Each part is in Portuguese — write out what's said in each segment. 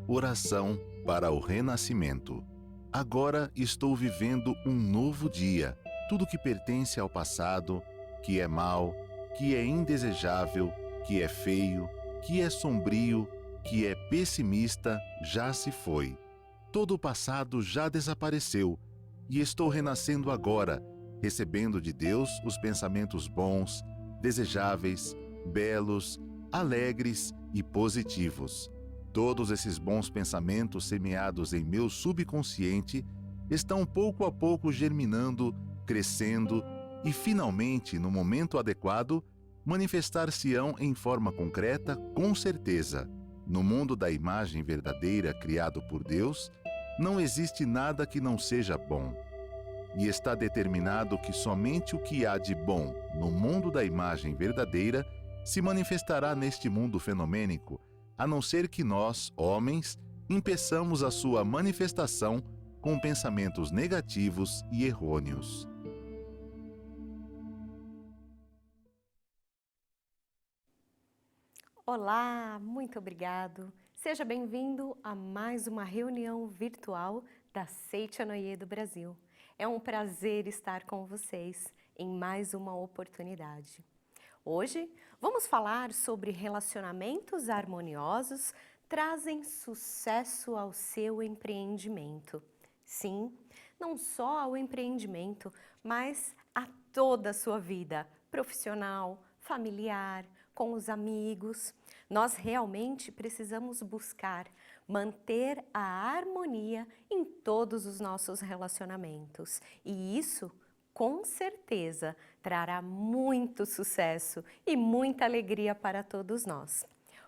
Oração para o renascimento. Agora estou vivendo um novo dia. Tudo que pertence ao passado, que é mau, que é indesejável, que é feio, que é sombrio, que é pessimista, já se foi. Todo o passado já desapareceu e estou renascendo agora, recebendo de Deus os pensamentos bons, desejáveis, belos, alegres e positivos. Todos esses bons pensamentos semeados em meu subconsciente estão pouco a pouco germinando, crescendo e, finalmente, no momento adequado, manifestar-se-ão em forma concreta, com certeza. No mundo da imagem verdadeira criado por Deus, não existe nada que não seja bom. E está determinado que somente o que há de bom no mundo da imagem verdadeira se manifestará neste mundo fenomênico, a não ser que nós, homens, impeçamos a sua manifestação com pensamentos negativos e errôneos. Olá, muito obrigado. Seja bem-vindo a mais uma reunião virtual da Seitianoye do Brasil. É um prazer estar com vocês em mais uma oportunidade. Hoje vamos falar sobre relacionamentos harmoniosos trazem sucesso ao seu empreendimento. Sim, não só ao empreendimento, mas a toda a sua vida profissional, familiar, com os amigos. Nós realmente precisamos buscar manter a harmonia em todos os nossos relacionamentos. E isso, com certeza, trará muito sucesso e muita alegria para todos nós.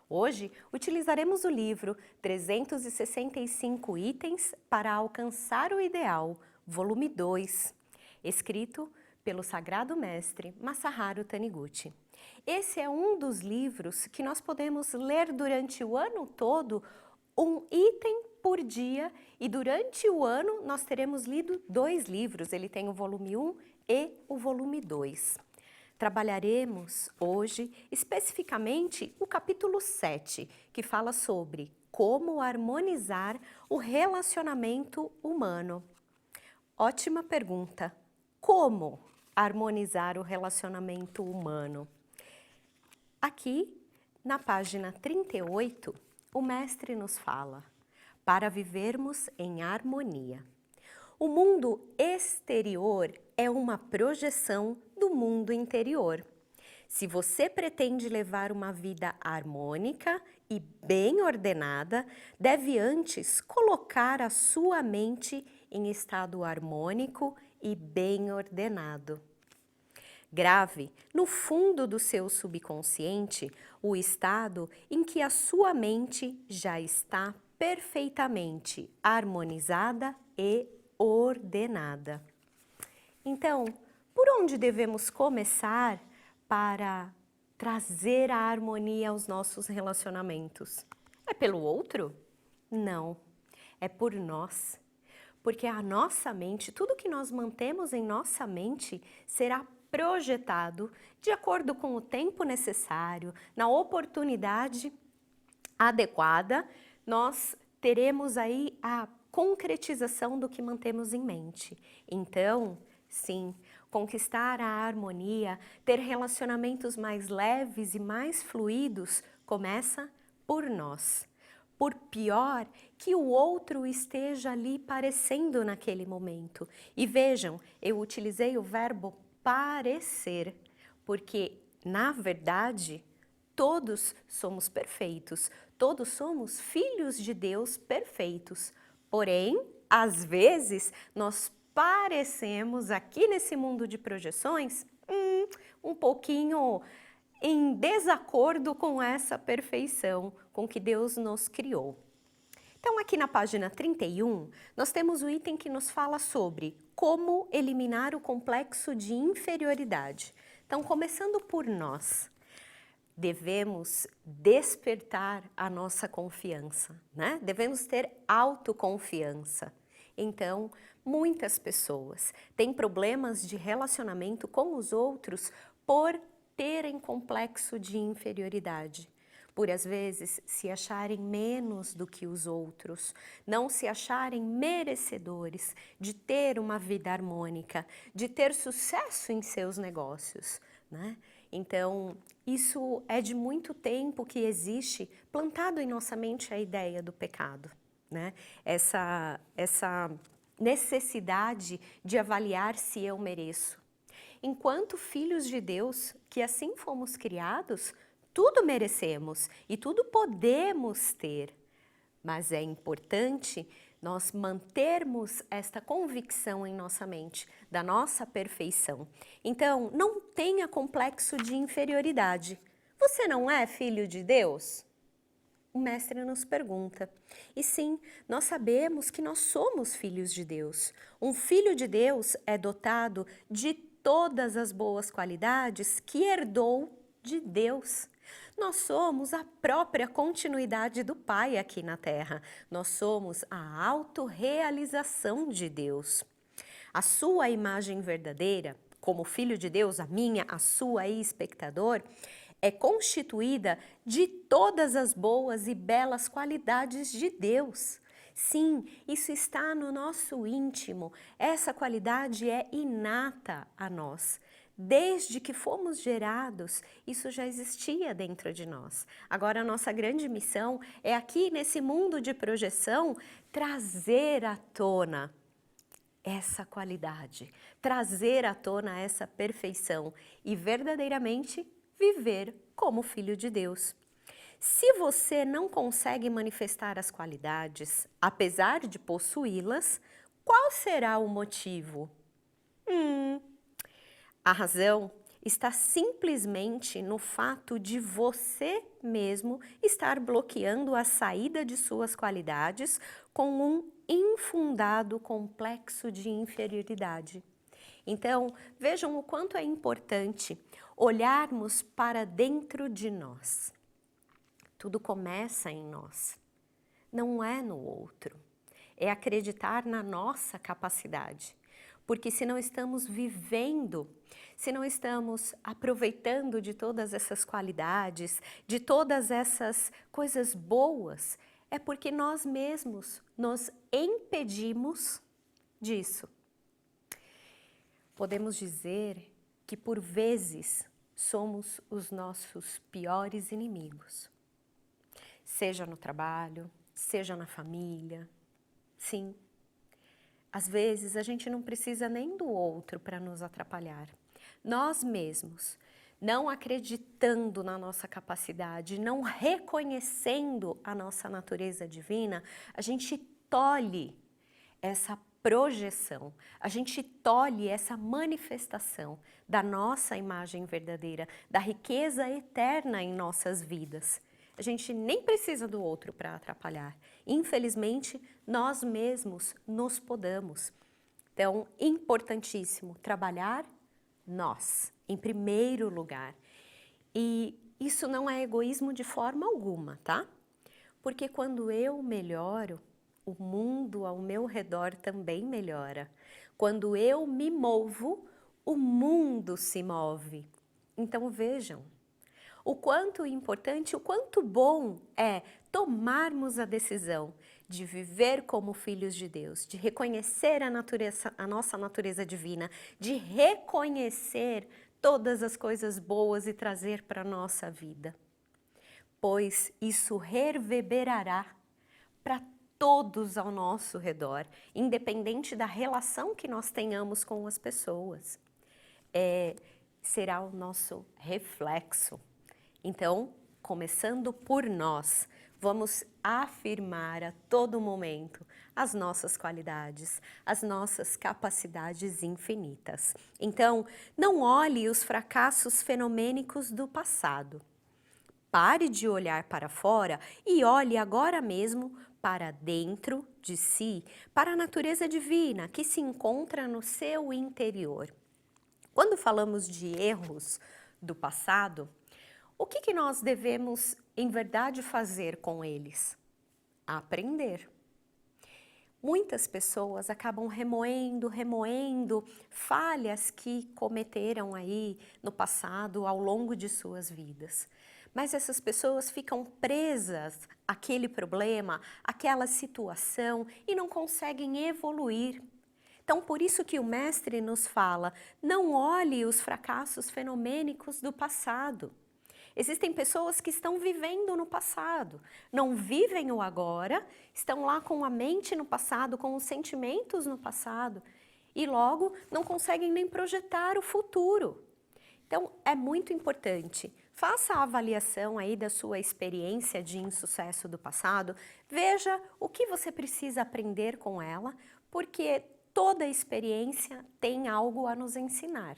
Hoje, utilizaremos o livro 365 Itens para Alcançar o Ideal, volume 2, escrito pelo Sagrado Mestre Masaharu Taniguchi. Esse é um dos livros que nós podemos ler durante o ano todo, um item por dia, e durante o ano nós teremos lido 2 livros, ele tem o volume 1 e o volume 2. Trabalharemos hoje especificamente o capítulo 7, que fala sobre como harmonizar o relacionamento humano. Ótima pergunta! Como harmonizar o relacionamento humano? Aqui, na página 38, o mestre nos fala: para vivermos em harmonia. O mundo exterior é uma projeção do mundo interior. Se você pretende levar uma vida harmônica e bem ordenada, deve antes colocar a sua mente em estado harmônico e bem ordenado. Grave no fundo do seu subconsciente o estado em que a sua mente já está perfeitamente harmonizada e ordenada. Então, por onde devemos começar para trazer a harmonia aos nossos relacionamentos? É pelo outro? Não, é por nós. Porque a nossa mente, tudo que nós mantemos em nossa mente será projetado de acordo com o tempo necessário, na oportunidade adequada, nós teremos aí a concretização do que mantemos em mente. Então, sim, conquistar a harmonia, ter relacionamentos mais leves e mais fluidos, começa por nós. Por pior que o outro esteja ali parecendo naquele momento. E vejam, eu utilizei o verbo parecer, porque, na verdade, todos somos perfeitos, todos somos filhos de Deus perfeitos. Porém, às vezes, nós parecemos aqui nesse mundo de projeções um pouquinho em desacordo com essa perfeição com que Deus nos criou. Então, aqui na página 31, nós temos o item que nos fala sobre como eliminar o complexo de inferioridade. Então, começando por nós, devemos despertar a nossa confiança, né? Devemos ter autoconfiança. Então, muitas pessoas têm problemas de relacionamento com os outros por terem complexo de inferioridade. por às vezes se acharem menos do que os outros, não se acharem merecedores de ter uma vida harmônica, de ter sucesso em seus negócios, né? Então, isso é de muito tempo que existe plantado em nossa mente a ideia do pecado, né? Essa necessidade de avaliar se eu mereço. Enquanto filhos de Deus, que assim fomos criados, tudo merecemos e tudo podemos ter, mas é importante nós mantermos esta convicção em nossa mente, da nossa perfeição. Então, não tenha complexo de inferioridade. Você não é filho de Deus? O mestre nos pergunta. E sim, nós sabemos que nós somos filhos de Deus. Um filho de Deus é dotado de todas as boas qualidades que herdou de Deus. Nós somos a própria continuidade do Pai aqui na Terra. Nós somos a autorrealização de Deus. A sua imagem verdadeira, como filho de Deus, a minha, a sua e espectador, é constituída de todas as boas e belas qualidades de Deus. Sim, isso está no nosso íntimo. Essa qualidade é inata a nós. Desde que fomos gerados, isso já existia dentro de nós. Agora, a nossa grande missão é aqui nesse mundo de projeção trazer à tona essa qualidade, trazer à tona essa perfeição e verdadeiramente viver como filho de Deus. Se você não consegue manifestar as qualidades, apesar de possuí-las, qual será o motivo? A razão está simplesmente no fato de você mesmo estar bloqueando a saída de suas qualidades com um infundado complexo de inferioridade. Então, vejam o quanto é importante olharmos para dentro de nós. Tudo começa em nós, não é no outro. É acreditar na nossa capacidade. Porque se não estamos vivendo, se não estamos aproveitando de todas essas qualidades, de todas essas coisas boas, é porque nós mesmos nos impedimos disso. Podemos dizer que por vezes somos os nossos piores inimigos. Seja no trabalho, seja na família, sim. Às vezes, a gente não precisa nem do outro para nos atrapalhar. Nós mesmos, não acreditando na nossa capacidade, não reconhecendo a nossa natureza divina, a gente tolhe essa projeção, a gente tolhe essa manifestação da nossa imagem verdadeira, da riqueza eterna em nossas vidas. A gente nem precisa do outro para atrapalhar. Infelizmente, nós mesmos nos podamos. Então, importantíssimo trabalhar nós, em primeiro lugar. E isso não é egoísmo de forma alguma, tá? Porque quando eu melhoro, o mundo ao meu redor também melhora. Quando eu me movo, o mundo se move. Então, vejam. O quanto importante, o quanto bom é tomarmos a decisão de viver como filhos de Deus, de reconhecer a nossa natureza divina, de reconhecer todas as coisas boas e trazer para a nossa vida. Pois isso reverberará para todos ao nosso redor, independente da relação que nós tenhamos com as pessoas. Será o nosso reflexo. Então, começando por nós, vamos afirmar a todo momento as nossas qualidades, as nossas capacidades infinitas. Então, não olhe os fracassos fenomênicos do passado. Pare de olhar para fora e olhe agora mesmo para dentro de si, para a natureza divina que se encontra no seu interior. Quando falamos de erros do passado, o que nós devemos, em verdade, fazer com eles? Aprender. Muitas pessoas acabam remoendo falhas que cometeram aí no passado, ao longo de suas vidas. mas essas pessoas ficam presas àquele problema, àquela situação e não conseguem evoluir. Então, por isso que o mestre nos fala, não olhe os fracassos fenomênicos do passado. Existem pessoas que estão vivendo no passado, não vivem o agora, estão lá com a mente no passado, com os sentimentos no passado e logo não conseguem nem projetar o futuro. Então, é muito importante, faça a avaliação aí da sua experiência de insucesso do passado, veja o que você precisa aprender com ela, porque toda experiência tem algo a nos ensinar.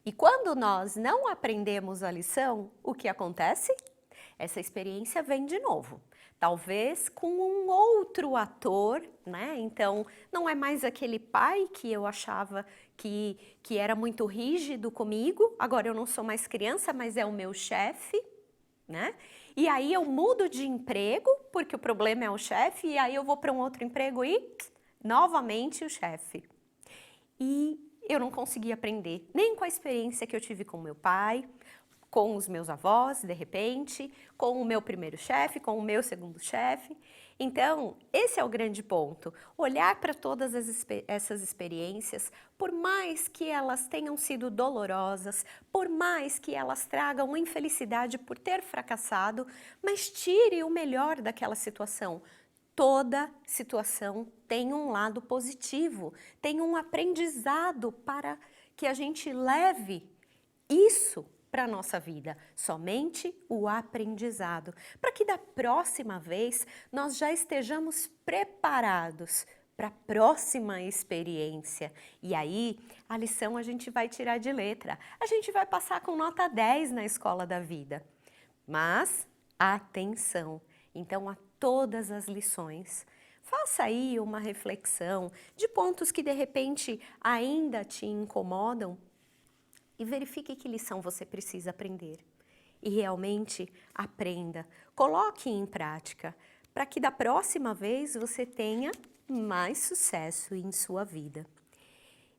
E quando nós não aprendemos a lição, o que acontece? Essa experiência vem de novo. Talvez com um outro ator, né? Então, não é mais aquele pai que eu achava que era muito rígido comigo, agora eu não sou mais criança, mas é o meu chefe, né? E aí eu mudo de emprego, porque o problema é o chefe, e aí eu vou para um outro emprego e novamente o chefe. E eu não consegui aprender, nem com a experiência que eu tive com meu pai, com os meus avós, de repente, com o meu primeiro chefe, com o meu segundo chefe. Então, esse é o grande ponto, olhar para todas essas experiências, por mais que elas tenham sido dolorosas, por mais que elas tragam infelicidade por ter fracassado, mas tire o melhor daquela situação. Toda situação tem um lado positivo, tem um aprendizado para que a gente leve isso para a nossa vida, somente o aprendizado, para que da próxima vez nós já estejamos preparados para a próxima experiência. E aí, a lição a gente vai tirar de letra, a gente vai passar com nota 10 na escola da vida. Mas, atenção! Então, a todas as lições, faça aí uma reflexão de pontos que de repente ainda te incomodam e verifique que lição você precisa aprender. E realmente aprenda, coloque em prática, para que da próxima vez você tenha mais sucesso em sua vida.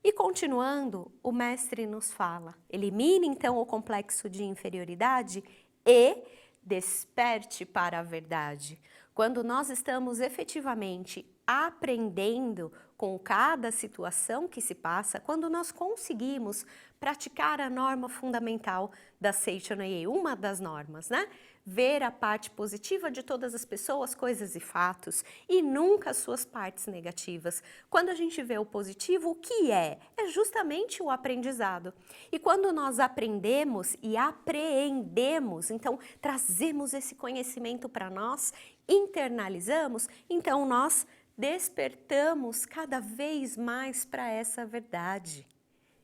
E continuando, o mestre nos fala, elimine então o complexo de inferioridade e desperte para a verdade. Quando nós estamos efetivamente aprendendo com cada situação que se passa, quando nós conseguimos praticar a norma fundamental da Seicho no Ie, uma das normas, né? Ver a parte positiva de todas as pessoas, coisas e fatos e nunca as suas partes negativas. Quando a gente vê o positivo, o que é? É justamente o aprendizado. E quando nós aprendemos e apreendemos, então trazemos esse conhecimento para nós, internalizamos, então nós despertamos cada vez mais para essa verdade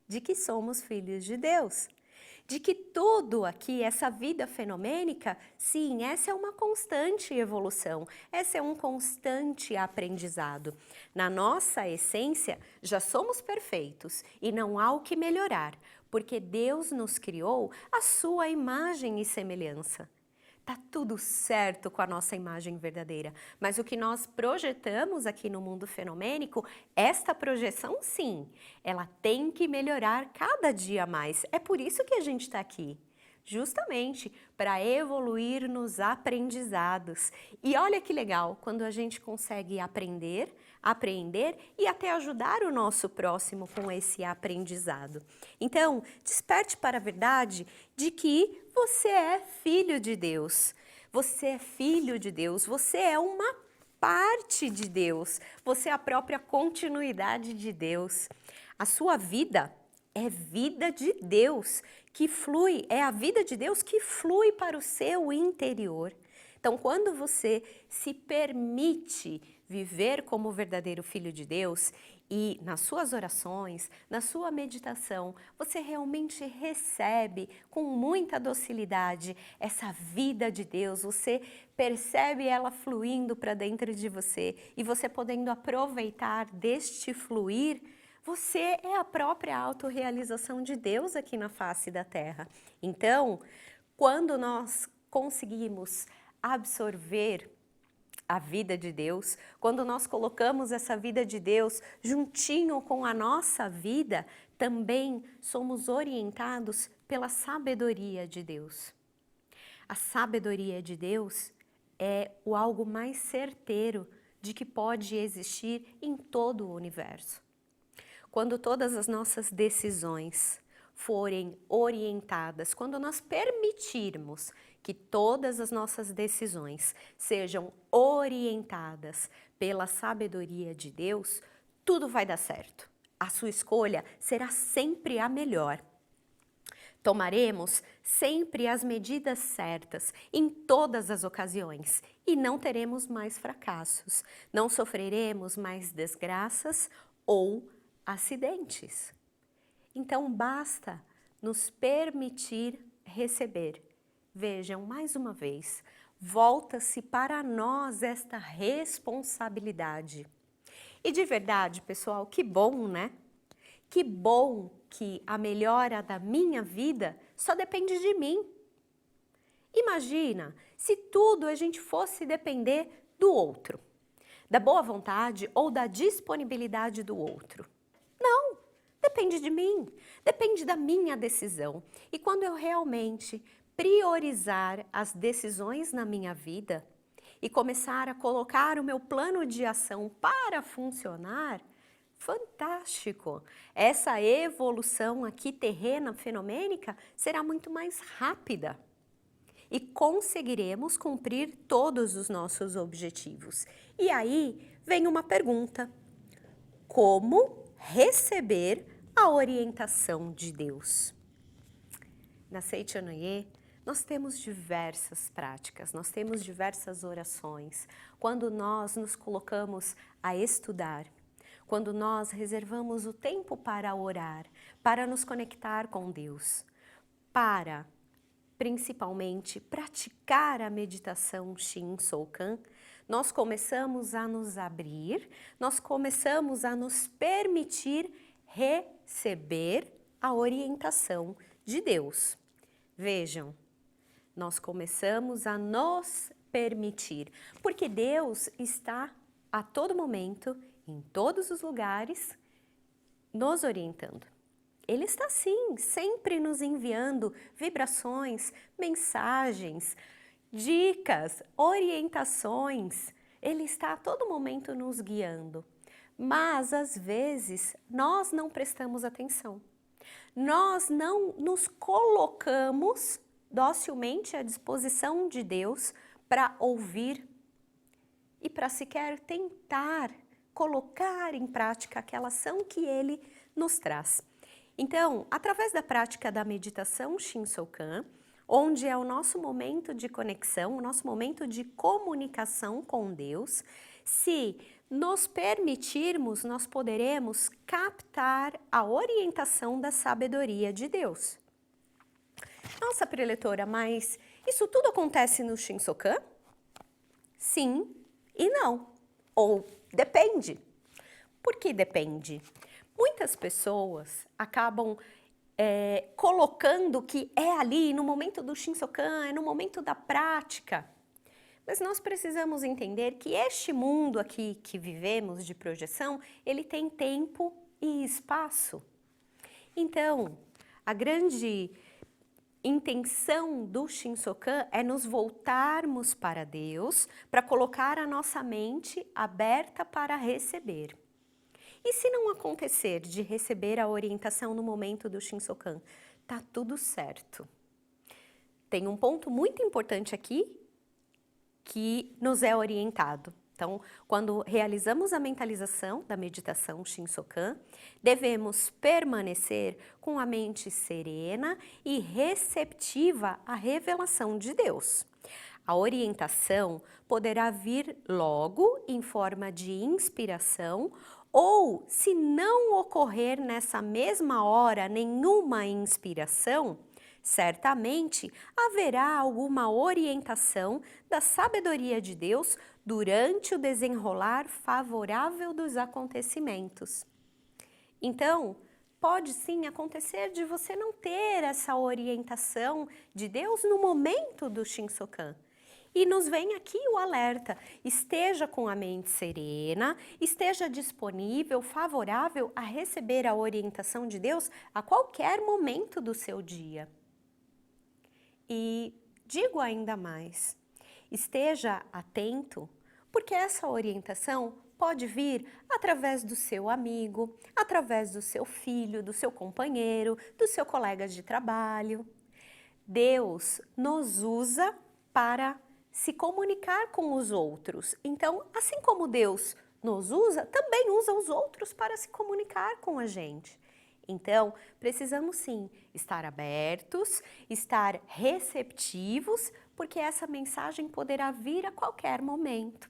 de que somos filhos de Deus. De que tudo aqui, essa vida fenomênica, sim, essa é uma constante evolução, essa é um constante aprendizado. Na nossa essência, já somos perfeitos e não há o que melhorar, porque Deus nos criou à sua imagem e semelhança. Tá tudo certo com a nossa imagem verdadeira, mas o que nós projetamos aqui no mundo fenomênico, esta projeção sim, ela tem que melhorar cada dia mais. É por isso que a gente está aqui, justamente para evoluir nos aprendizados. E olha que legal, quando a gente consegue aprender, apreender e até ajudar o nosso próximo com esse aprendizado. Então, desperte para a verdade de que você é filho de Deus. Você é filho de Deus, você é uma parte de Deus, você é a própria continuidade de Deus. A sua vida é vida de Deus que flui, é a vida de Deus que flui para o seu interior. Então, quando você se permite viver como verdadeiro filho de Deus e nas suas orações, na sua meditação, você realmente recebe com muita docilidade essa vida de Deus, você percebe ela fluindo para dentro de você e você podendo aproveitar deste fluir, você é a própria autorrealização de Deus aqui na face da Terra. Então, quando nós conseguimos absorver a vida de Deus, quando nós colocamos essa vida de Deus juntinho com a nossa vida, também somos orientados pela sabedoria de Deus. A sabedoria de Deus é o algo mais certeiro de que pode existir em todo o universo. Quando todas as nossas decisões forem orientadas, quando nós permitirmos que todas as nossas decisões sejam orientadas pela sabedoria de Deus, tudo vai dar certo. A sua escolha será sempre a melhor. Tomaremos sempre as medidas certas em todas as ocasiões e não teremos mais fracassos, não sofreremos mais desgraças ou acidentes. Então basta nos permitir receber. Vejam, mais uma vez, volta-se para nós esta responsabilidade. E de verdade, pessoal, que bom, né? Que bom que a melhora da minha vida só depende de mim. Imagina se tudo a gente fosse depender do outro, da boa vontade ou da disponibilidade do outro. Não, depende de mim, depende da minha decisão. E quando eu realmente priorizar as decisões na minha vida e começar a colocar o meu plano de ação para funcionar, fantástico! Essa evolução aqui terrena, fenomênica, será muito mais rápida e conseguiremos cumprir todos os nossos objetivos. E aí vem uma pergunta: como receber a orientação de Deus? Na Seichanoye, nós temos diversas práticas, nós temos diversas orações. Quando nós nos colocamos a estudar, quando nós reservamos o tempo para orar, para nos conectar com Deus, para, principalmente, praticar a meditação Shin Sokan, nós começamos a nos abrir, nós começamos a nos permitir receber a orientação de Deus. Vejam, nós começamos a nos permitir, porque Deus está a todo momento, em todos os lugares, nos orientando. Ele está sim, sempre nos enviando vibrações, mensagens, dicas, orientações. Ele está a todo momento nos guiando. Mas, às vezes, nós não prestamos atenção. Nós não nos colocamos docilmente à disposição de Deus para ouvir e para sequer tentar colocar em prática aquela ação que Ele nos traz. Então, através da prática da meditação Shin Sokan, onde é o nosso momento de conexão, o nosso momento de comunicação com Deus, se nos permitirmos, nós poderemos captar a orientação da sabedoria de Deus. Nossa, preletora, mas isso tudo acontece no Shin Sokan? Sim e não. Ou depende. Por que depende? Muitas pessoas acabam colocando que é ali no momento do Shin Sokan, é no momento da prática. Mas nós precisamos entender que este mundo aqui que vivemos de projeção, ele tem tempo e espaço. Então, a grande intenção do Shin Sokan é nos voltarmos para Deus, para colocar a nossa mente aberta para receber. E se não acontecer de receber a orientação no momento do Shin Sokan, tá tudo certo. Tem um ponto muito importante aqui que nos é orientado. Então, quando realizamos a mentalização da meditação Shin Sokan, devemos permanecer com a mente serena e receptiva à revelação de Deus. A orientação poderá vir logo em forma de inspiração ou, se não ocorrer nessa mesma hora nenhuma inspiração, certamente haverá alguma orientação da sabedoria de Deus durante o desenrolar favorável dos acontecimentos. Então, pode sim acontecer de você não ter essa orientação de Deus no momento do Shin Sokan. E nos vem aqui o alerta: esteja com a mente serena, esteja disponível, favorável a receber a orientação de Deus a qualquer momento do seu dia. E Digo ainda mais, esteja atento, porque essa orientação pode vir através do seu amigo, através do seu filho, do seu companheiro, do seu colega de trabalho. Deus nos usa para se comunicar com os outros. Então, assim como Deus nos usa, também usa os outros para se comunicar com a gente. Então, precisamos sim estar abertos, estar receptivos, porque essa mensagem poderá vir a qualquer momento.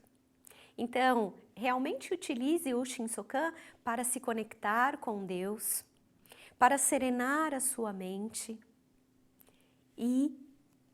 Então, realmente utilize o Shinsokan para se conectar com Deus, para serenar a sua mente e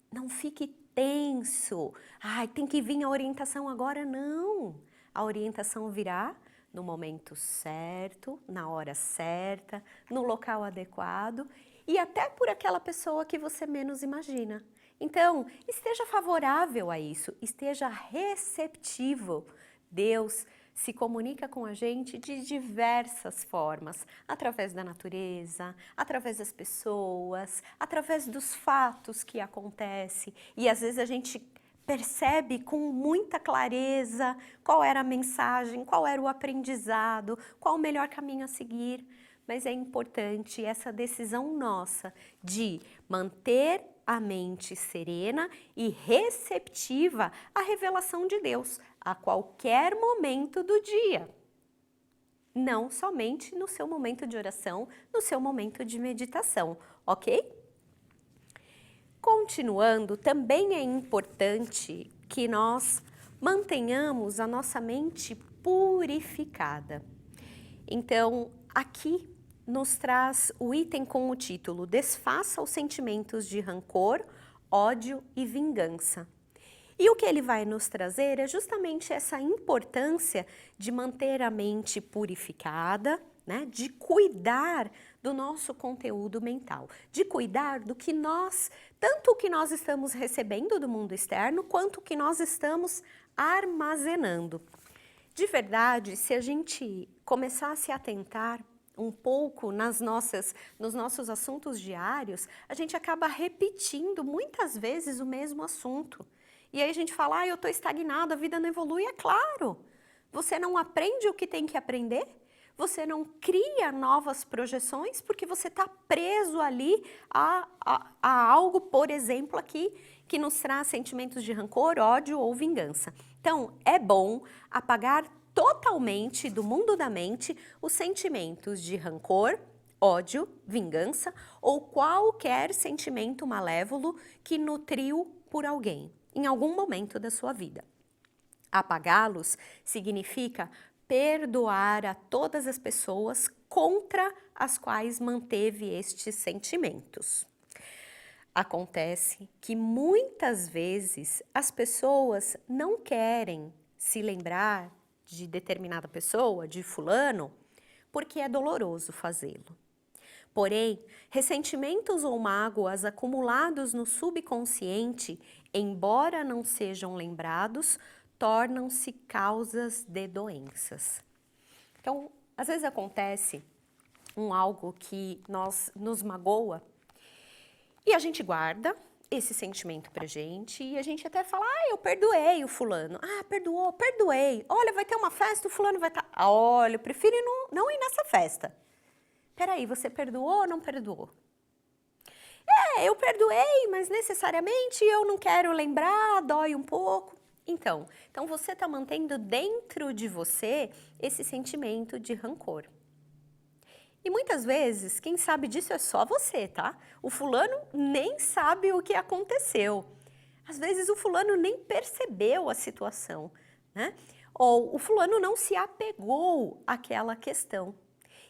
não fique tenso. Ai, tem que vir a orientação agora? Não! A orientação virá no momento certo, na hora certa, no local adequado e até por aquela pessoa que você menos imagina. Então, esteja favorável a isso, esteja receptivo. Deus se comunica com a gente de diversas formas, através da natureza, através das pessoas, através dos fatos que acontecem. E às vezes a gente percebe com muita clareza qual era a mensagem, qual era o aprendizado, qual o melhor caminho a seguir. Mas é importante essa decisão nossa de manter a mente serena e receptiva à revelação de Deus a qualquer momento do dia. Não somente no seu momento de oração, no seu momento de meditação, ok? Continuando, também é importante que nós mantenhamos a nossa mente purificada. Então, aqui nos traz o item com o título Desfaça os sentimentos de rancor, ódio e vingança. E o que ele vai nos trazer é justamente essa importância de manter a mente purificada, né? De cuidar do nosso conteúdo mental, de cuidar do que nós, tanto o que nós estamos recebendo do mundo externo, quanto o que nós estamos armazenando. De verdade, se a gente começar a se atentar um pouco nos nossos assuntos diários, a gente acaba repetindo muitas vezes o mesmo assunto. E aí a gente fala, ah, eu estou estagnado, a vida não evolui. É claro, você não aprende o que tem que aprender, você não cria novas projeções porque você está preso ali a algo, por exemplo, aqui, que nos traz sentimentos de rancor, ódio ou vingança. Então, é bom apagar totalmente do mundo da mente os sentimentos de rancor, ódio, vingança ou qualquer sentimento malévolo que nutriu por alguém em algum momento da sua vida. Apagá-los significa perdoar a todas as pessoas contra as quais manteve estes sentimentos. Acontece que muitas vezes as pessoas não querem se lembrar de determinada pessoa, de fulano, porque é doloroso fazê-lo. Porém, ressentimentos ou mágoas acumulados no subconsciente, embora não sejam lembrados, tornam-se causas de doenças. Então, às vezes acontece algo que nos magoa e a gente guarda esse sentimento pra gente e a gente até fala, ah, eu perdoei o fulano. Ah, perdoou, perdoei. Olha, vai ter uma festa, o fulano vai estar... Olha, eu prefiro não ir nessa festa. Peraí, você perdoou ou não perdoou? É, eu perdoei, mas necessariamente eu não quero lembrar, dói um pouco. Então você está mantendo dentro de você esse sentimento de rancor. E muitas vezes, quem sabe disso é só você, tá? O fulano nem sabe o que aconteceu. Às vezes o fulano nem percebeu a situação, né? Ou o fulano não se apegou àquela questão.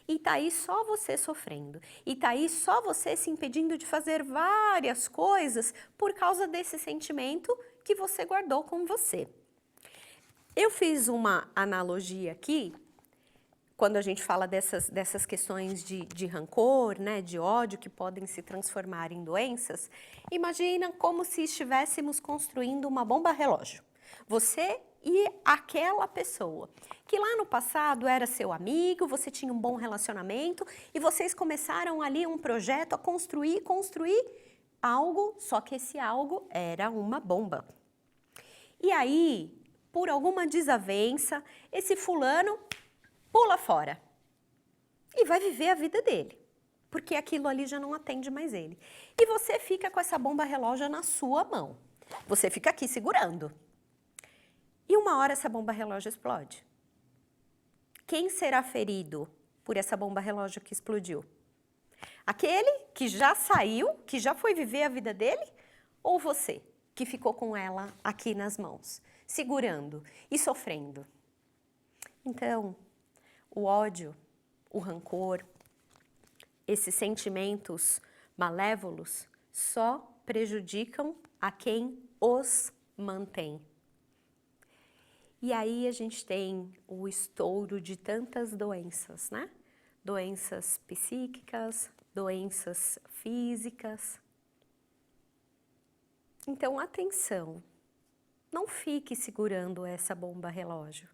E tá aí só você sofrendo. E tá aí só você se impedindo de fazer várias coisas por causa desse sentimento que você guardou com você. Eu fiz uma analogia aqui, quando a gente fala dessas questões de rancor, né, de ódio, que podem se transformar em doenças. Imagina como se estivéssemos construindo uma bomba relógio. Você e aquela pessoa, que lá no passado era seu amigo, você tinha um bom relacionamento e vocês começaram ali um projeto a construir, algo, só que esse algo era uma bomba. E aí, por alguma desavença, esse fulano pula fora e vai viver a vida dele, porque aquilo ali já não atende mais ele. E você fica com essa bomba relógio na sua mão. Você fica aqui segurando. E uma hora essa bomba relógio explode. Quem será ferido por essa bomba relógio que explodiu? Aquele que já saiu, que já foi viver a vida dele? Ou você, que ficou com ela aqui nas mãos, segurando e sofrendo? Então, o ódio, o rancor, esses sentimentos malévolos só prejudicam a quem os mantém. E aí a gente tem o estouro de tantas doenças, né? Doenças psíquicas, doenças físicas. Então, atenção, não fique segurando essa bomba relógio.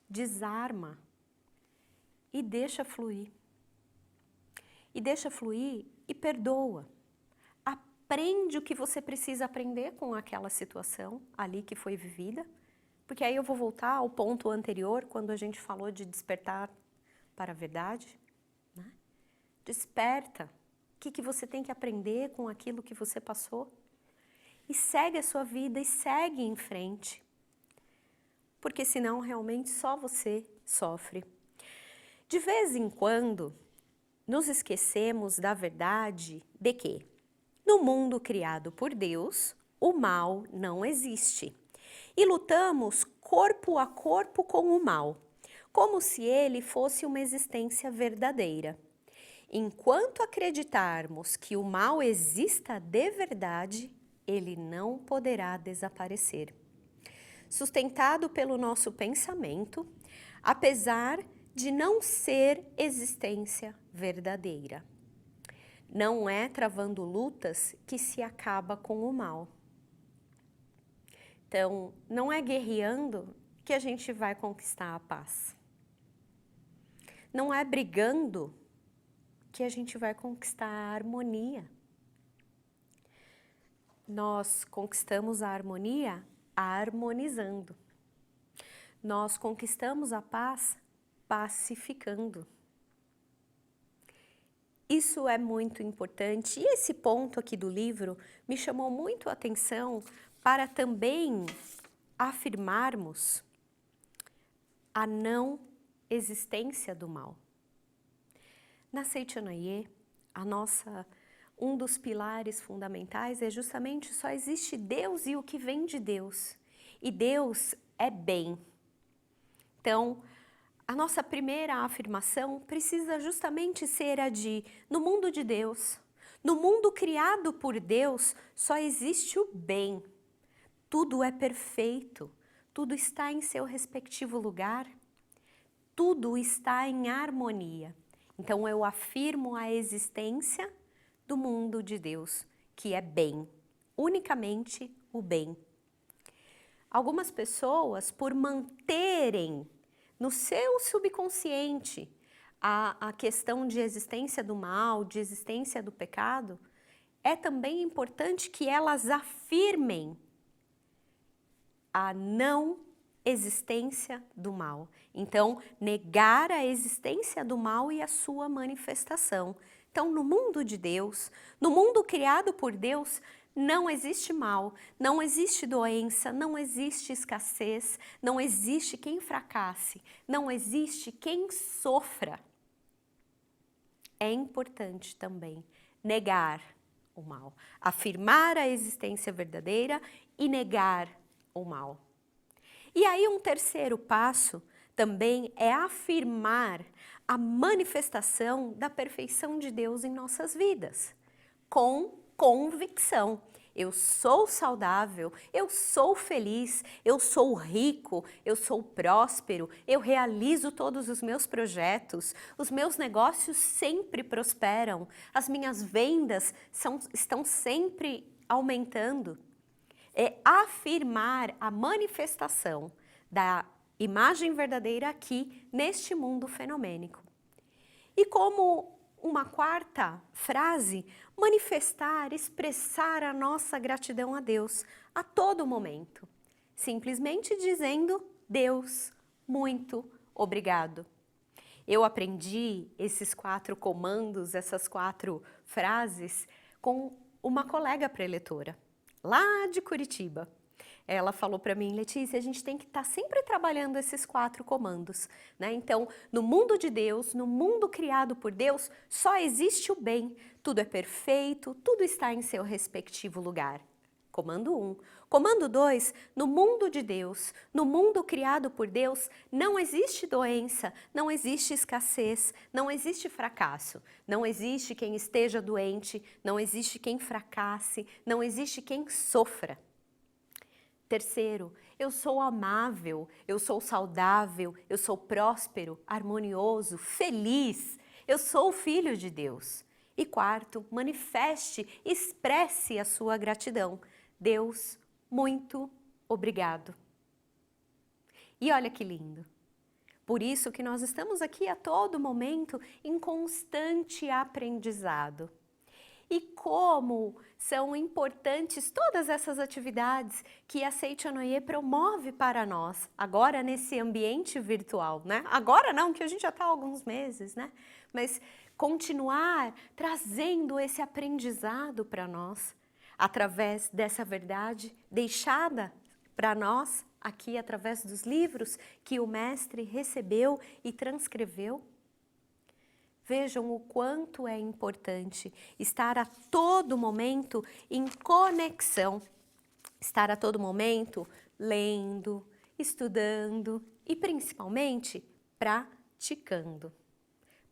Desarma e deixa fluir. E deixa fluir e perdoa. Aprende o que você precisa aprender com aquela situação ali que foi vivida. Porque aí eu vou voltar ao ponto anterior, quando a gente falou de despertar para a verdade. Né? Desperta. O que você tem que aprender com aquilo que você passou? E segue a sua vida e segue em frente. Porque senão realmente só você sofre. De vez em quando, nos esquecemos da verdade de que, no mundo criado por Deus, o mal não existe. E lutamos corpo a corpo com o mal, como se ele fosse uma existência verdadeira. Enquanto acreditarmos que o mal exista de verdade, ele não poderá desaparecer. Sustentado pelo nosso pensamento, apesar de não ser existência verdadeira. Não é travando lutas que se acaba com o mal. Então, não é guerreando que a gente vai conquistar a paz. Não é brigando que a gente vai conquistar a harmonia. Nós conquistamos a harmonia harmonizando. Nós conquistamos a paz pacificando. Isso é muito importante. E esse ponto aqui do livro me chamou muito a atenção para também afirmarmos a não existência do mal. Na Seichanoye, um dos pilares fundamentais é justamente só existe Deus e o que vem de Deus. E Deus é bem. Então, a nossa primeira afirmação precisa justamente ser a de, no mundo de Deus, no mundo criado por Deus, só existe o bem. Tudo é perfeito, tudo está em seu respectivo lugar, tudo está em harmonia. Então, eu afirmo a existência do mundo de Deus, que é bem, unicamente o bem. Algumas pessoas, por manterem no seu subconsciente a questão de existência do mal, de existência do pecado, é também importante que elas afirmem a não existência do mal. Então, negar a existência do mal e a sua manifestação. Então, no mundo de Deus, no mundo criado por Deus, não existe mal, não existe doença, não existe escassez, não existe quem fracasse, não existe quem sofra. É importante também negar o mal, afirmar a existência verdadeira e negar o mal. E aí um terceiro passo também é afirmar a manifestação da perfeição de Deus em nossas vidas, com convicção. Eu sou saudável, eu sou feliz, eu sou rico, eu sou próspero, eu realizo todos os meus projetos, os meus negócios sempre prosperam, as minhas vendas estão sempre aumentando. É afirmar a manifestação da imagem verdadeira aqui neste mundo fenomênico. E como uma quarta frase, manifestar, expressar a nossa gratidão a Deus a todo momento. Simplesmente dizendo, Deus, muito obrigado. Eu aprendi esses 4 comandos, essas 4 frases, com uma colega preletora, lá de Curitiba. Ela falou para mim, Letícia, a gente tem que estar sempre trabalhando esses 4 comandos, né? Então, no mundo de Deus, no mundo criado por Deus, só existe o bem, tudo é perfeito, tudo está em seu respectivo lugar. Comando 1. Comando 2, no mundo de Deus, no mundo criado por Deus, não existe doença, não existe escassez, não existe fracasso, não existe quem esteja doente, não existe quem fracasse, não existe quem sofra. Terceiro, eu sou amável, eu sou saudável, eu sou próspero, harmonioso, feliz, eu sou filho de Deus. E quarto, manifeste, expresse a sua gratidão. Deus, muito obrigado. E olha que lindo. Por isso que nós estamos aqui a todo momento em constante aprendizado. E como são importantes todas essas atividades que a Seitanoye promove para nós, agora nesse ambiente virtual, né? Agora não, que a gente já está há alguns meses, né? Mas continuar trazendo esse aprendizado para nós, através dessa verdade deixada para nós aqui através dos livros que o mestre recebeu e transcreveu. Vejam o quanto é importante estar a todo momento em conexão, estar a todo momento lendo, estudando e principalmente praticando.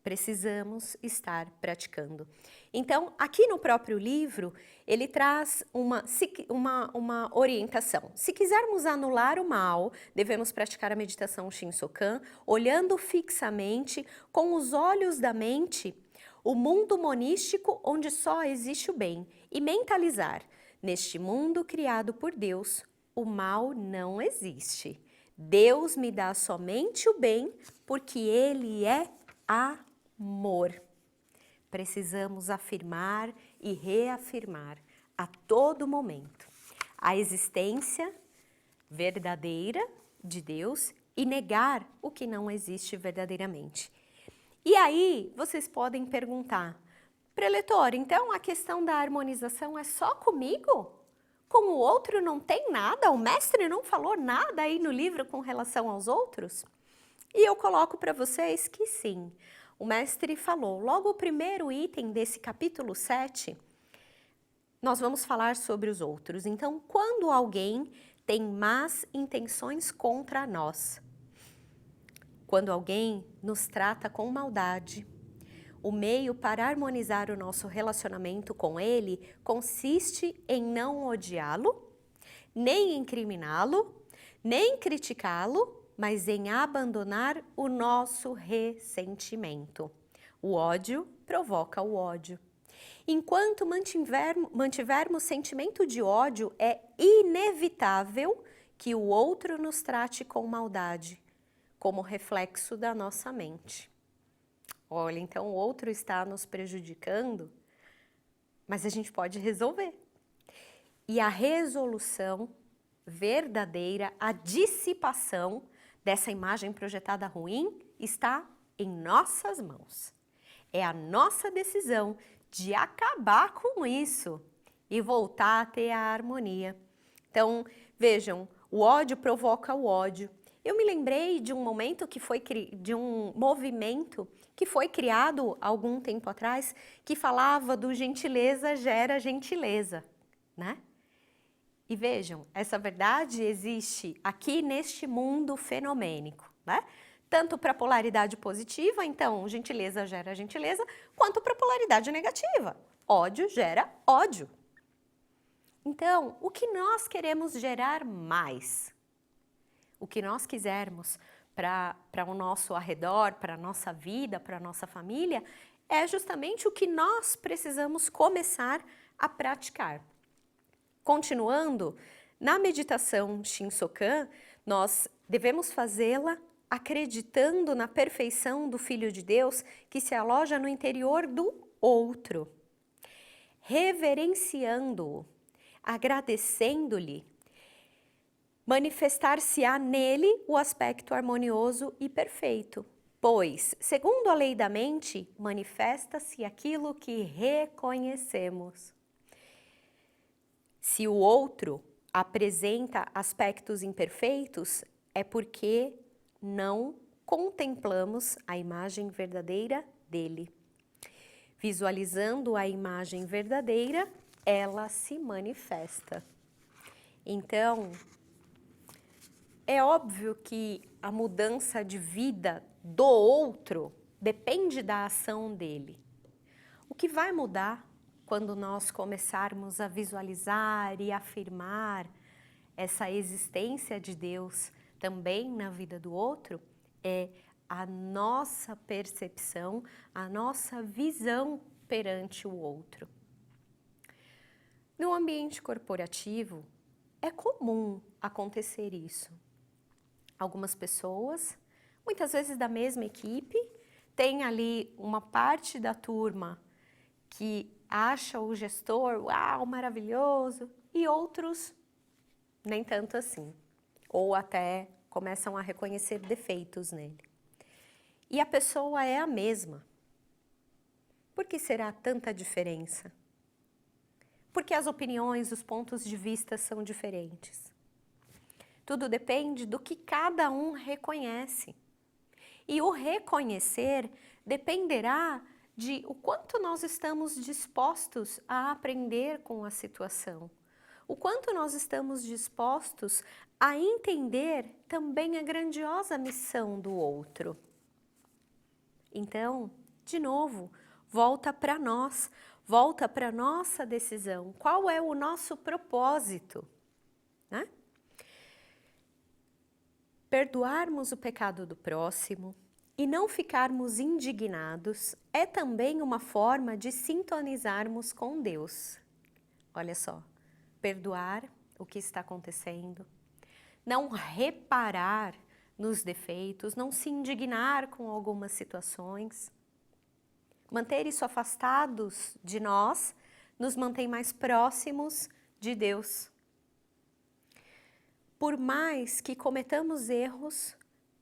Precisamos estar praticando. Então, aqui no próprio livro, ele traz uma orientação. Se quisermos anular o mal, devemos praticar a meditação Shinsokan, olhando fixamente, com os olhos da mente, o mundo monístico onde só existe o bem, e mentalizar, neste mundo criado por Deus, o mal não existe. Deus me dá somente o bem, porque Ele é amor. Precisamos afirmar e reafirmar a todo momento a existência verdadeira de Deus e negar o que não existe verdadeiramente. E aí vocês podem perguntar, preletor, então a questão da harmonização é só comigo? Com o outro não tem nada? O mestre não falou nada aí no livro com relação aos outros? E eu coloco para vocês que sim. O mestre falou, logo o primeiro item desse capítulo 7, nós vamos falar sobre os outros. Então, quando alguém tem más intenções contra nós, quando alguém nos trata com maldade, o meio para harmonizar o nosso relacionamento com ele consiste em não odiá-lo, nem incriminá-lo, nem criticá-lo, mas em abandonar o nosso ressentimento. O ódio provoca o ódio. Enquanto mantivermos sentimento de ódio, é inevitável que o outro nos trate com maldade, como reflexo da nossa mente. Olha, então o outro está nos prejudicando, mas a gente pode resolver. E a resolução verdadeira, a dissipação dessa imagem projetada ruim está em nossas mãos. É a nossa decisão de acabar com isso e voltar a ter a harmonia. Então, vejam, o ódio provoca o ódio. Eu me lembrei de um momento de um movimento que foi criado há algum tempo atrás, que falava do gentileza gera gentileza, né? E vejam, essa verdade existe aqui neste mundo fenomênico, né? Tanto para a polaridade positiva, então gentileza gera gentileza, quanto para a polaridade negativa. Ódio gera ódio. Então, o que nós queremos gerar mais? O que nós quisermos para o nosso arredor, para a nossa vida, para a nossa família, é justamente o que nós precisamos começar a praticar. Continuando, na meditação Shinsokan, nós devemos fazê-la acreditando na perfeição do Filho de Deus que se aloja no interior do outro, reverenciando-o, agradecendo-lhe, manifestar-se-á nele o aspecto harmonioso e perfeito. Pois, segundo a lei da mente, manifesta-se aquilo que reconhecemos. Se o outro apresenta aspectos imperfeitos, é porque não contemplamos a imagem verdadeira dele. Visualizando a imagem verdadeira, ela se manifesta. Então, é óbvio que a mudança de vida do outro depende da ação dele. O que vai mudar quando nós começarmos a visualizar e afirmar essa existência de Deus também na vida do outro é a nossa percepção, a nossa visão perante o outro. No ambiente corporativo, é comum acontecer isso. Algumas pessoas, muitas vezes da mesma equipe, tem ali uma parte da turma que acha o gestor, uau, maravilhoso, e outros nem tanto assim, ou até começam a reconhecer defeitos nele. E a pessoa é a mesma. Por que será tanta diferença? Porque as opiniões, os pontos de vista são diferentes. Tudo depende do que cada um reconhece. E o reconhecer dependerá de o quanto nós estamos dispostos a aprender com a situação. O quanto nós estamos dispostos a entender também a grandiosa missão do outro. Então, de novo, volta para nós, volta para a nossa decisão. Qual é o nosso propósito? Né? Perdoarmos o pecado do próximo e não ficarmos indignados é também uma forma de sintonizarmos com Deus. Olha só, perdoar o que está acontecendo, não reparar nos defeitos, não se indignar com algumas situações. Manter isso afastados de nós nos mantém mais próximos de Deus. Por mais que cometamos erros,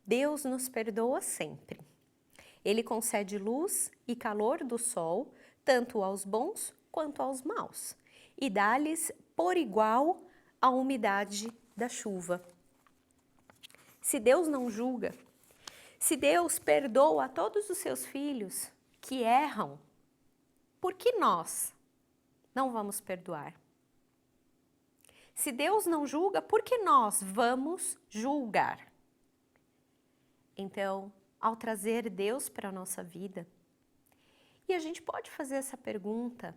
Deus nos perdoa sempre. Ele concede luz e calor do sol, tanto aos bons quanto aos maus, e dá-lhes por igual a umidade da chuva. Se Deus não julga, se Deus perdoa a todos os seus filhos que erram, por que nós não vamos perdoar? Se Deus não julga, por que nós vamos julgar? Então, ao trazer Deus para a nossa vida, e a gente pode fazer essa pergunta,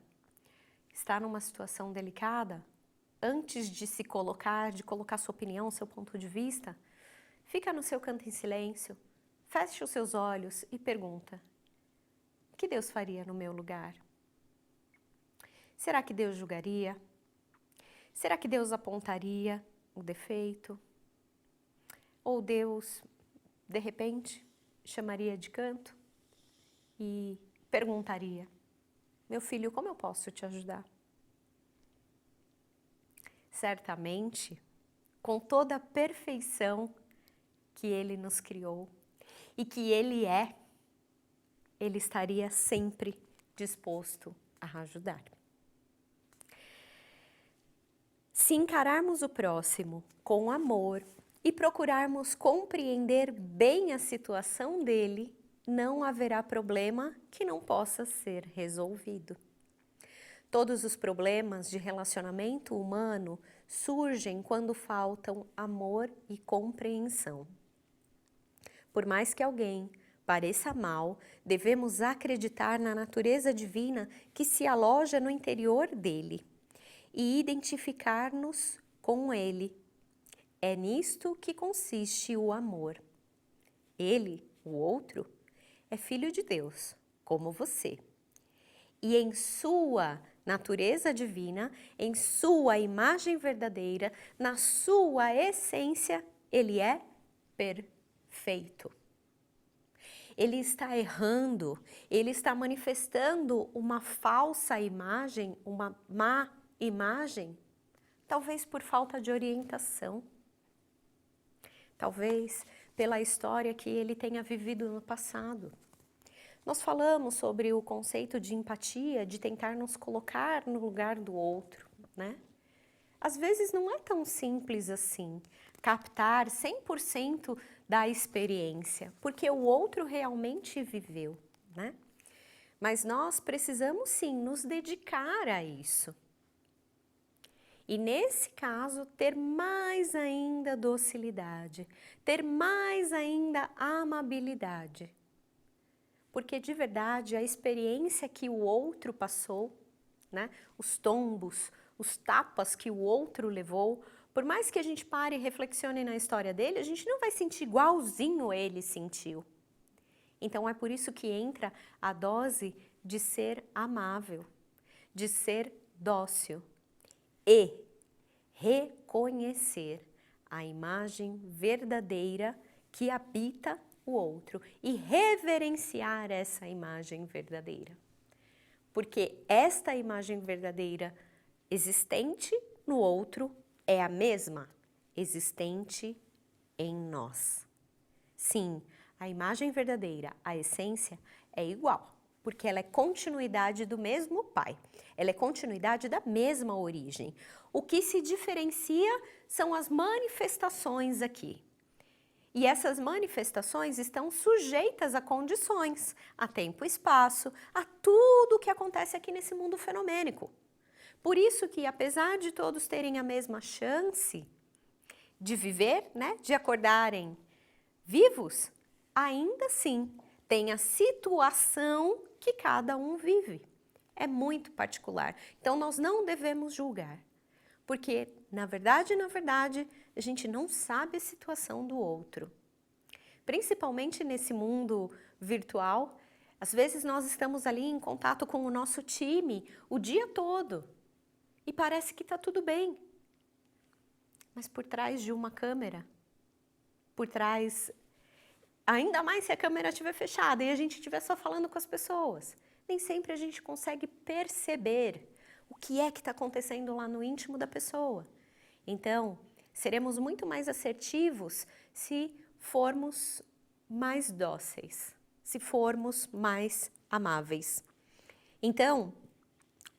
está numa situação delicada, antes de se colocar, de colocar sua opinião, seu ponto de vista, fica no seu canto em silêncio, feche os seus olhos e pergunta: o que Deus faria no meu lugar? Será que Deus julgaria? Será que Deus apontaria o defeito? Ou Deus, de repente, chamaria de canto e perguntaria: meu filho, como eu posso te ajudar? Certamente, com toda a perfeição que Ele nos criou e que Ele é, Ele estaria sempre disposto a ajudar. Se encararmos o próximo com amor e procurarmos compreender bem a situação dele, não haverá problema que não possa ser resolvido. Todos os problemas de relacionamento humano surgem quando faltam amor e compreensão. Por mais que alguém pareça mal, devemos acreditar na natureza divina que se aloja no interior dele e identificar-nos com ele. É nisto que consiste o amor. Ele, o outro, é filho de Deus, como você. E em sua natureza divina, em sua imagem verdadeira, na sua essência, ele é perfeito. feito. Ele está errando, ele está manifestando uma falsa imagem, uma má imagem, talvez por falta de orientação, talvez pela história que ele tenha vivido no passado. Nós falamos sobre o conceito de empatia, de tentar nos colocar no lugar do outro, né? Às vezes não é tão simples assim, captar 100% da experiência, porque o outro realmente viveu, né? Mas nós precisamos sim nos dedicar a isso. E nesse caso, ter mais ainda docilidade, ter mais ainda amabilidade. Porque de verdade a experiência que o outro passou, né, os tombos, os tapas que o outro levou, por mais que a gente pare e reflexione na história dele, a gente não vai sentir igualzinho ele sentiu. Então é por isso que entra a dose de ser amável, de ser dócil e reconhecer a imagem verdadeira que habita o outro e reverenciar essa imagem verdadeira. Porque esta imagem verdadeira existente no outro é a mesma existente em nós. Sim, a imagem verdadeira, a essência, é igual, porque ela é continuidade do mesmo Pai, ela é continuidade da mesma origem. O que se diferencia são as manifestações aqui. E essas manifestações estão sujeitas a condições, a tempo e espaço, a tudo o que acontece aqui nesse mundo fenomênico. Por isso que, apesar de todos terem a mesma chance de viver, né, de acordarem vivos, ainda assim tem a situação que cada um vive. É muito particular. Então, nós não devemos julgar, porque, na verdade, a gente não sabe a situação do outro. Principalmente nesse mundo virtual, às vezes nós estamos ali em contato com o nosso time o dia todo e parece que está tudo bem. Mas por trás de uma câmera, por trás, ainda mais se a câmera estiver fechada e a gente estiver só falando com as pessoas, nem sempre a gente consegue perceber o que é que está acontecendo lá no íntimo da pessoa. Então, seremos muito mais assertivos se formos mais dóceis, se formos mais amáveis. Então,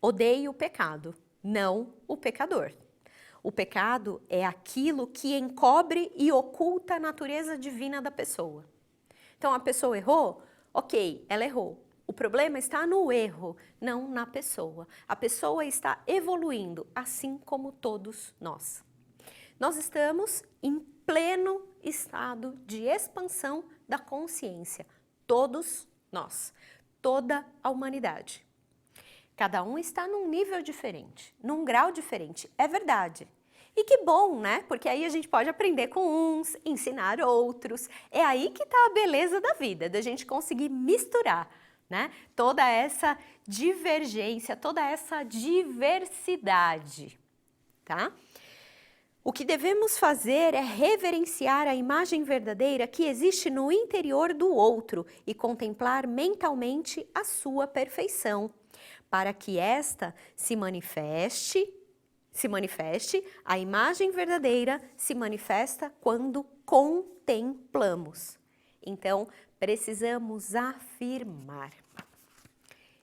odeie o pecado, não o pecador. O pecado é aquilo que encobre e oculta a natureza divina da pessoa. Então, a pessoa errou? Ok, ela errou. O problema está no erro, não na pessoa. A pessoa está evoluindo, assim como todos nós. Nós estamos em pleno estado de expansão da consciência. Todos nós, toda a humanidade. Cada um está num nível diferente, num grau diferente, é verdade. E que bom, né? Porque aí a gente pode aprender com uns, ensinar outros. É aí que está a beleza da vida, da gente conseguir misturar, né? Toda essa divergência, toda essa diversidade, tá? O que devemos fazer é reverenciar a imagem verdadeira que existe no interior do outro e contemplar mentalmente a sua perfeição, para que esta se manifeste, a imagem verdadeira se manifesta quando contemplamos. Então, precisamos afirmar.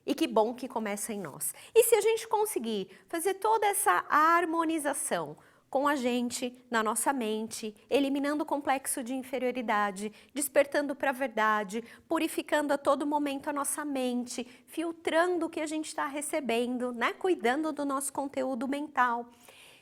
E que bom que começa em nós. E se a gente conseguir fazer toda essa harmonização com a gente, na nossa mente, eliminando o complexo de inferioridade, despertando para a verdade, purificando a todo momento a nossa mente, filtrando o que a gente está recebendo, né? Cuidando do nosso conteúdo mental,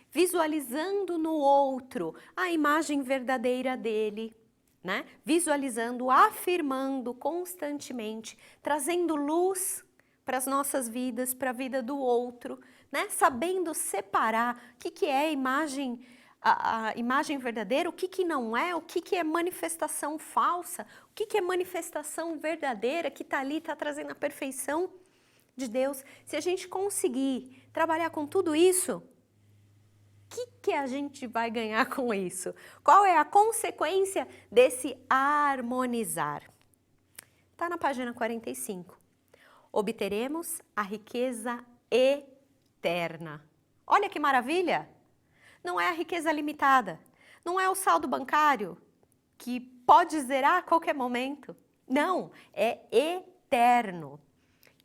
visualizando no outro a imagem verdadeira dele, né? Visualizando, afirmando constantemente, trazendo luz para as nossas vidas, para a vida do outro, né? Sabendo separar o que é a imagem verdadeira, o que não é, o que é manifestação falsa, o que é manifestação verdadeira que está ali, está trazendo a perfeição de Deus. Se a gente conseguir trabalhar com tudo isso, que a gente vai ganhar com isso? Qual é a consequência desse harmonizar? Está na página 45. Obteremos a riqueza eterna. Olha que maravilha! Não é a riqueza limitada, não é o saldo bancário que pode zerar a qualquer momento. Não, é eterno.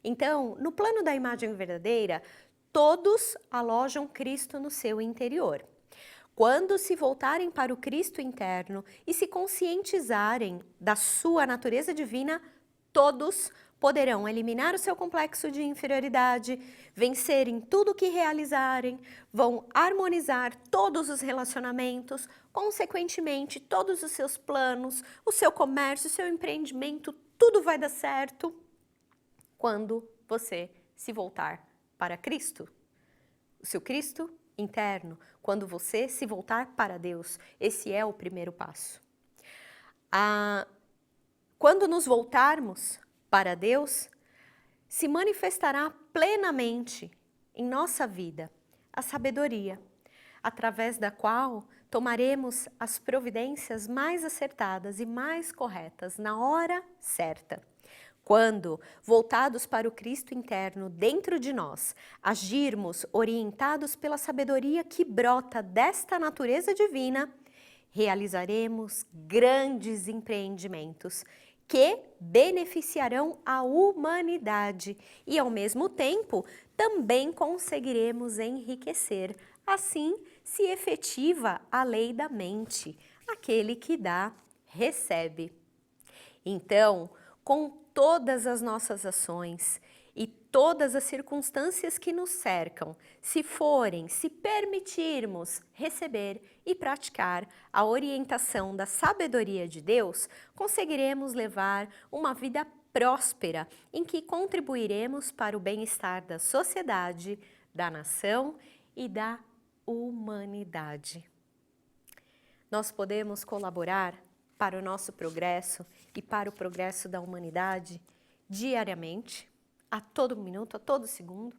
Então, no plano da imagem verdadeira, todos alojam Cristo no seu interior. Quando se voltarem para o Cristo interno e se conscientizarem da sua natureza divina, todos poderão eliminar o seu complexo de inferioridade, vencer em tudo o que realizarem, vão harmonizar todos os relacionamentos, consequentemente, todos os seus planos, o seu comércio, o seu empreendimento, tudo vai dar certo quando você se voltar para Cristo. O seu Cristo interno, quando você se voltar para Deus. Esse é o primeiro passo. Quando nos voltarmos para Deus, se manifestará plenamente em nossa vida a sabedoria, através da qual tomaremos as providências mais acertadas e mais corretas na hora certa. Quando, voltados para o Cristo interno dentro de nós, agirmos orientados pela sabedoria que brota desta natureza divina, realizaremos grandes empreendimentos que beneficiarão a humanidade e, ao mesmo tempo, também conseguiremos enriquecer. Assim se efetiva a lei da mente. Aquele que dá, recebe. Então, com todas as nossas ações e todas as circunstâncias que nos cercam, se permitirmos receber e praticar a orientação da sabedoria de Deus, conseguiremos levar uma vida próspera em que contribuiremos para o bem-estar da sociedade, da nação e da humanidade. Nós podemos colaborar para o nosso progresso e para o progresso da humanidade diariamente, a todo minuto, a todo segundo,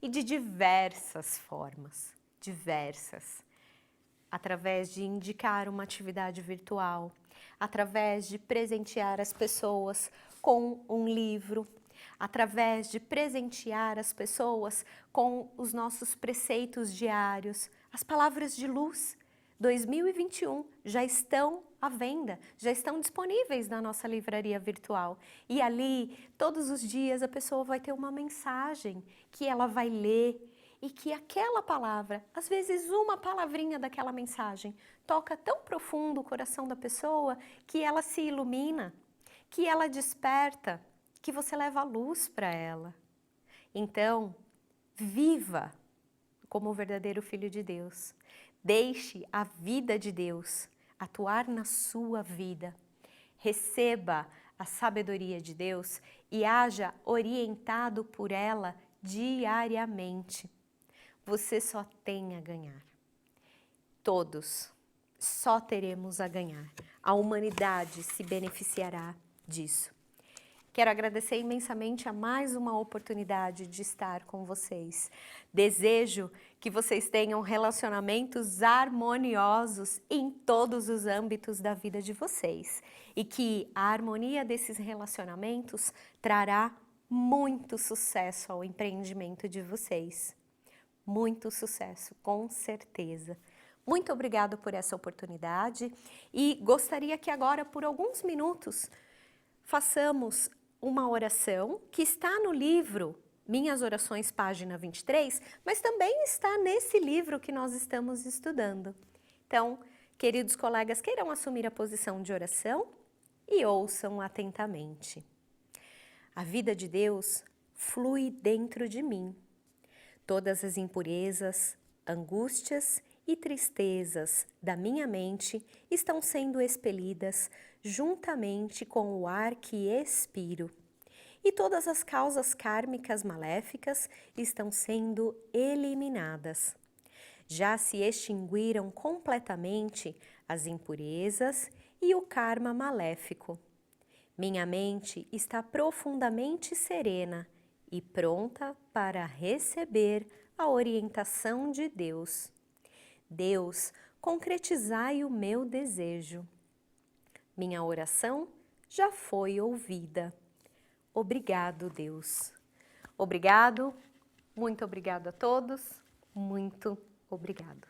e de diversas formas, através de indicar uma atividade virtual, através de presentear as pessoas com um livro, através de presentear as pessoas com os nossos preceitos diários, as palavras de luz. 2021 já estão à venda, já estão disponíveis na nossa livraria virtual. E ali, todos os dias, a pessoa vai ter uma mensagem que ela vai ler e que aquela palavra, às vezes uma palavrinha daquela mensagem, toca tão profundo o coração da pessoa que ela se ilumina, que ela desperta, que você leva a luz para ela. Então, viva como o verdadeiro Filho de Deus. Deixe a vida de Deus atuar na sua vida. Receba a sabedoria de Deus e haja orientado por ela diariamente. Você só tem a ganhar. Todos só teremos a ganhar. A humanidade se beneficiará disso. Quero agradecer imensamente a mais uma oportunidade de estar com vocês. Desejo que vocês tenham relacionamentos harmoniosos em todos os âmbitos da vida de vocês e que a harmonia desses relacionamentos trará muito sucesso ao empreendimento de vocês. Muito sucesso, com certeza. Muito obrigada por essa oportunidade e gostaria que agora, por alguns minutos, façamos uma oração que está no livro Minhas Orações, página 23, mas também está nesse livro que nós estamos estudando. Então, queridos colegas, queiram assumir a posição de oração e ouçam atentamente. A vida de Deus flui dentro de mim. Todas as impurezas, angústias e tristezas da minha mente estão sendo expelidas juntamente com o ar que expiro. E todas as causas kármicas maléficas estão sendo eliminadas. Já se extinguiram completamente as impurezas e o karma maléfico. Minha mente está profundamente serena e pronta para receber a orientação de Deus. Deus, concretizai o meu desejo. Minha oração já foi ouvida. Obrigado, Deus. Obrigado, muito obrigado a todos, muito obrigado.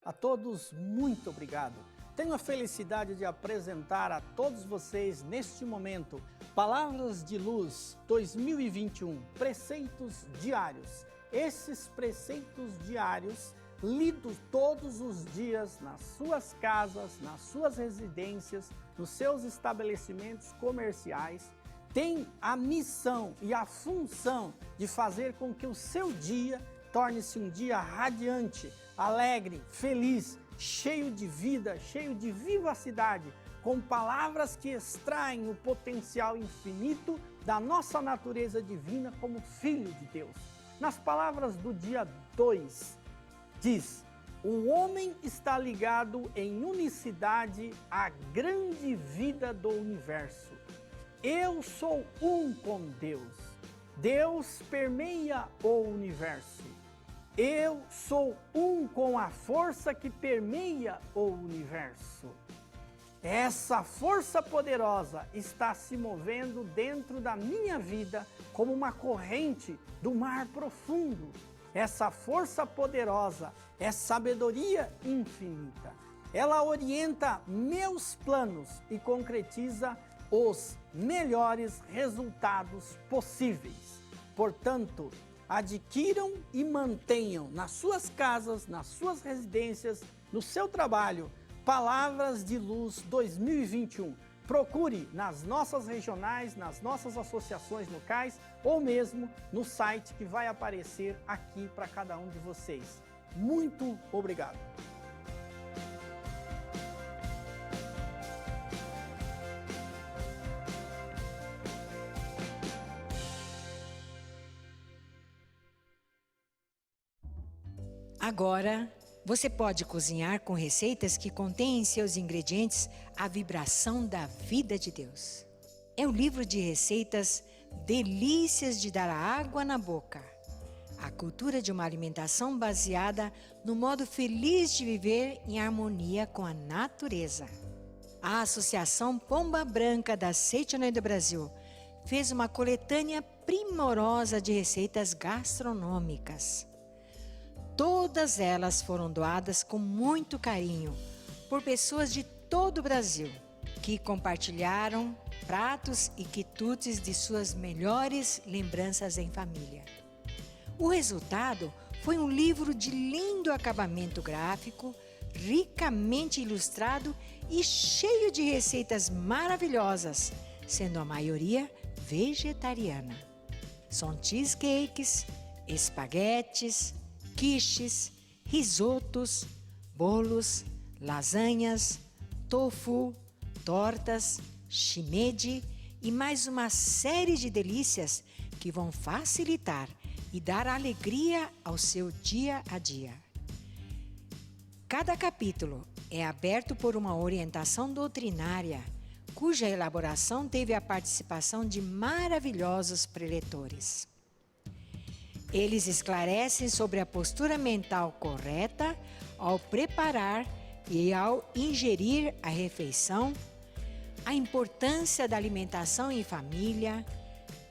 A todos, muito obrigado. Tenho a felicidade de apresentar a todos vocês, neste momento, Palavras de Luz 2021, Preceitos Diários. Esses preceitos diários, lidos todos os dias nas suas casas, nas suas residências, nos seus estabelecimentos comerciais, têm a missão e a função de fazer com que o seu dia torne-se um dia radiante, alegre, feliz, cheio de vida, cheio de vivacidade, com palavras que extraem o potencial infinito da nossa natureza divina como filho de Deus. Nas palavras do dia 2, diz: o homem está ligado em unicidade à grande vida do universo. Eu sou um com Deus. Deus permeia o universo. Eu sou um com a força que permeia o universo. Essa força poderosa está se movendo dentro da minha vida como uma corrente do mar profundo. Essa força poderosa é sabedoria infinita. Ela orienta meus planos e concretiza os melhores resultados possíveis. Portanto, adquiram e mantenham nas suas casas, nas suas residências, no seu trabalho, Palavras de Luz 2021. Procure nas nossas regionais, nas nossas associações locais ou mesmo no site que vai aparecer aqui para cada um de vocês. Muito obrigado! Agora, você pode cozinhar com receitas que contêm em seus ingredientes a vibração da vida de Deus. É o livro de receitas Delícias de Dar Água na Boca. A cultura de uma alimentação baseada no modo feliz de viver em harmonia com a natureza. A Associação Pomba Branca da Seite Anoyedo Brasil fez uma coletânea primorosa de receitas gastronômicas. Todas elas foram doadas com muito carinho por pessoas de todo o Brasil, que compartilharam pratos e quitutes de suas melhores lembranças em família. O resultado foi um livro de lindo acabamento gráfico, ricamente ilustrado e cheio de receitas maravilhosas, sendo a maioria vegetariana. São cheesecakes, espaguetes, quiches, risotos, bolos, lasanhas, tofu, tortas, shimeji e mais uma série de delícias que vão facilitar e dar alegria ao seu dia a dia. Cada capítulo é aberto por uma orientação doutrinária, cuja elaboração teve a participação de maravilhosos preletores. Eles esclarecem sobre a postura mental correta ao preparar e ao ingerir a refeição, a importância da alimentação em família,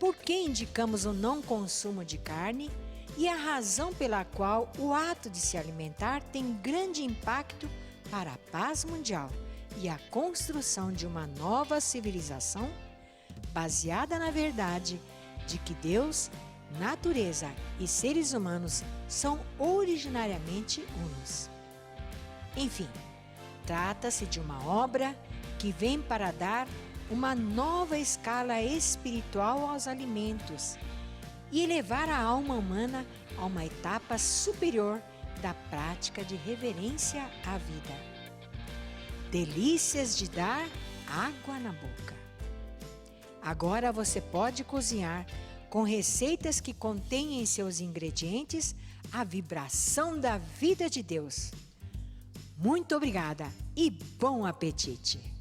por que indicamos o não consumo de carne e a razão pela qual o ato de se alimentar tem grande impacto para a paz mundial e a construção de uma nova civilização baseada na verdade de que Deus, natureza e seres humanos são originariamente unos. Enfim, trata-se de uma obra que vem para dar uma nova escala espiritual aos alimentos e elevar a alma humana a uma etapa superior da prática de reverência à vida. Delícias de dar água na boca. Agora você pode cozinhar com receitas que contêm em seus ingredientes a vibração da vida de Deus. Muito obrigada e bom apetite!